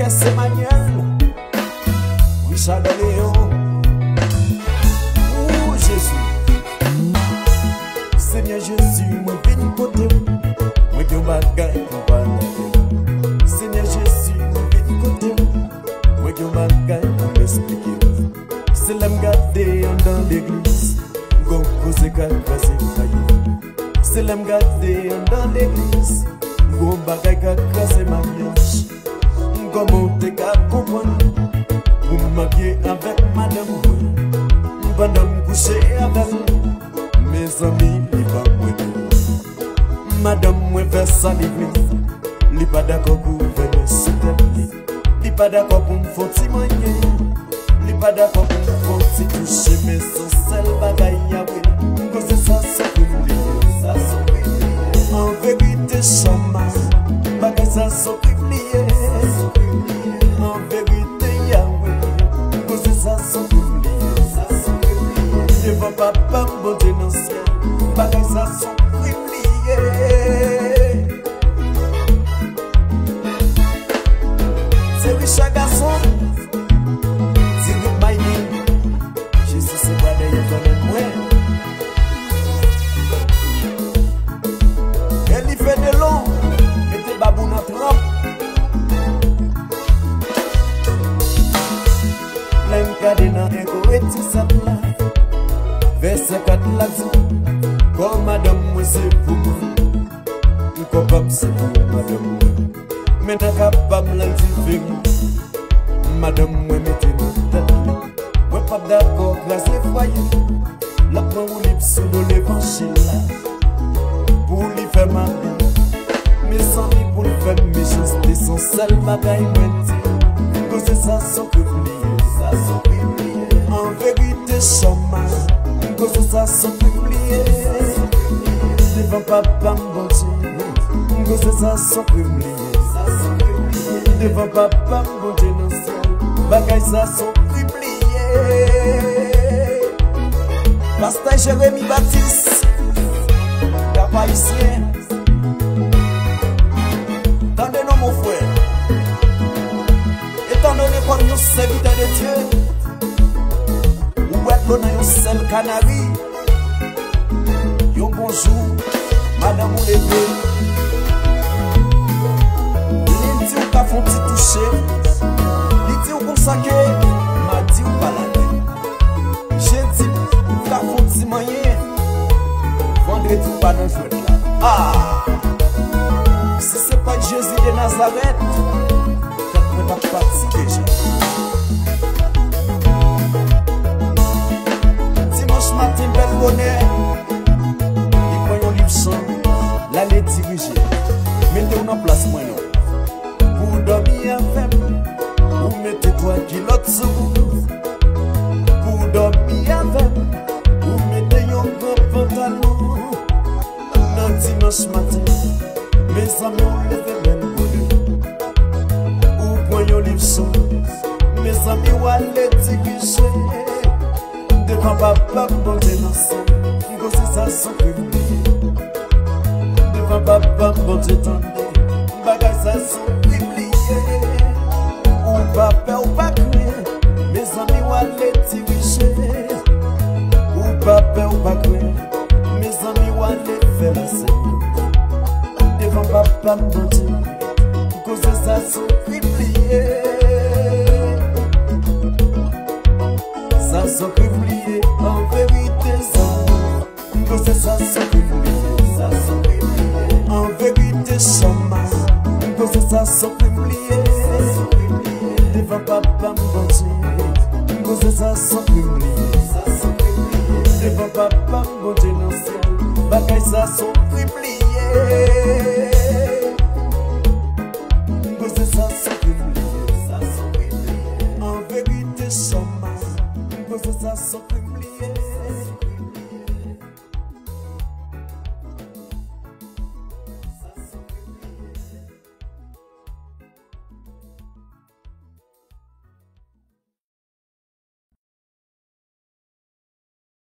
Jesse Manuel, Richard Léon. Oh Jésus, Seigneur Jésus, moi viens côté, moi qui bagaille pour parler. Seigneur Jésus, moi viens côté, moi qui bagaille pour m'expliquer. C'est l'homme gardé dans l'église, go cause casser failli. C'est l'homme gardé dans l'église, go bagaille casser mariage. Comment t'es capable de comprendre? Vous m'aviez avec madame, madame couché avec mes amis, il va mourir. Madame, moi vers ça l'église, il n'est pas d'accord pour venir se terminer. Il n'est pas d'accord pour me faire témoigner. Il n'est pas d'accord pour me faire toucher, mais son seul bagaille à oui. Parce que ça, c'est privilégié, ça, c'est privilégié. En vérité, chômage, bagaille, ça, c'est privilégié. En vérité, Yahweh, parce que ça, c'est privilégié, ça, c'est privilégié. Devant papa, mon Dieu, non, c'est bagaille, ça, c'est privilégié. C'est Richard Garçon. Verset 4 la dit, comme madame moi c'est pour moi, capable c'est pour madame moi, maintenant capable la différent, madame moi mettez nous tête, moi pas d'accord grâce les foyers, la prend ou libre sous l'évangile pour lui faire ma vie, mais sans lui pour lui faire mes choses, c'est son seul bagaille moi que c'est ça sans que oublier, ça sans oublier, en vérité chômage. Cause ça sans publier devant papa mon Dieu. Cause ça sans publier devant papa mon Dieu non ciel. Bagaille ça sans publier. Pasteur Jérémy Baptiste, papa ici. Tendez-nous mon frère. Étant donné comme nous serviteurs de Dieu. L'on a un seul canari. Yo bonjour, madame ou l'été. Il dit ou qu'a font petit toucher. Il dit ou consacré, m'a dit ou balade. J'ai dit ou qu'a font petit moyen. Vendredi ou pas dans le jouet là. Ah! Si c'est pas Jésus de Nazareth, t'as pas parti déjà. Matin belle bonheur, il prend un livre son, l'aller diriger, mettez-vous en place moi non. Pour dormir avec, ou mettez-toi kilote sur vous. Pour dormir avec, ou mettez un grand pantalon. Dans dimanche matin, mes amis ont levé belle bonheur. Ou prend un livre son, mes amis ont allé diriger. Devant papa, bon Dieu non c'est, cause ça sans publier. Devant papa, bon Dieu tendez, bagaille ça sans publier. Ou papa ou pas craindre, mes amis ou aller diriger. Ou papa ou pas craindre, mes amis ou aller faire la scène. Devant papa, bon Dieu, cause ça sans publier. Ça sans publier, en vérité ça. Que c'est ça sans publier, ça sans publier. En vérité chômage, que c'est ça sans publier. Devant papa mon Dieu, que c'est ça sans publier, ça sans publier. Devant papa mon Dieu non ciel, bagaille ça sans publier. Que c'est ça sans publier, ça sans publier. En vérité chômage. Cause ça,